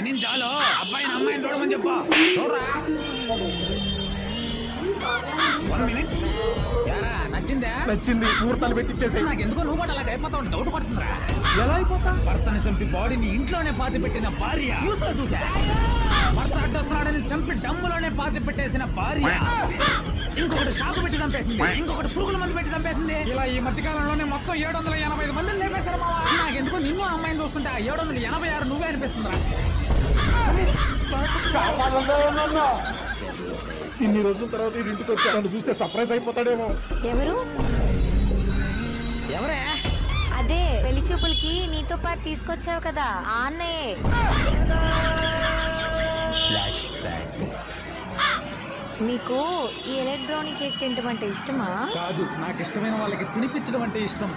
విని చాలు, అబ్బాయిని అమ్మాయిని చూడమని చెప్పు. చూడరా. 1 minute. యారా నచ్చిందా? నచ్చింది. ముహూర్తాలు పెట్టించేసాయి. నాకు ఎందుకో నువ్వు కూడా అలాగ అయిపోతావు, డౌట్ పడుతుందిరా. ఎలా అయిపోతా? భర్తని చంపి బాడీని ఇంట్లోనే పాతి పెట్టిన భార్య. చూసా భర్త అడ్డొస్తున్నాడని చంపి డమ్ములోనే పాతి పెట్టేసిన భార్య. ఇంకొకటి షాకు పెట్టి చంపేసింది, ఇంకొకటి పురుగుల మందు పెట్టి చంపేసింది. ఇలా ఈ మధ్య కాలంలోనే మొత్తం 785 మందిని లేపేశారు మావా. నాకెందుకు నిన్ను అమ్మాయిని చూస్తుంటే 786 నువ్వే అనిపిస్తుందిరా. ఇన్ని రోజుల తర్వాత ఇంటికి వచ్చాను, చూస్తే సర్ప్రైజ్ అయిపోతాడేమో. ఎవరు? ఎవరే? అదే పెళ్లి చూపులకి నీతో పాటు తీసుకొచ్చావు కదా ఆ అన్నయ్యే. నీకు ఈ ఎలక్ట్రానిక్ కేక్ తింటమంటే ఇష్టమా? కాదు, నాకు ఇష్టమైన వాళ్ళకి తినిపించడం అంటే ఇష్టం.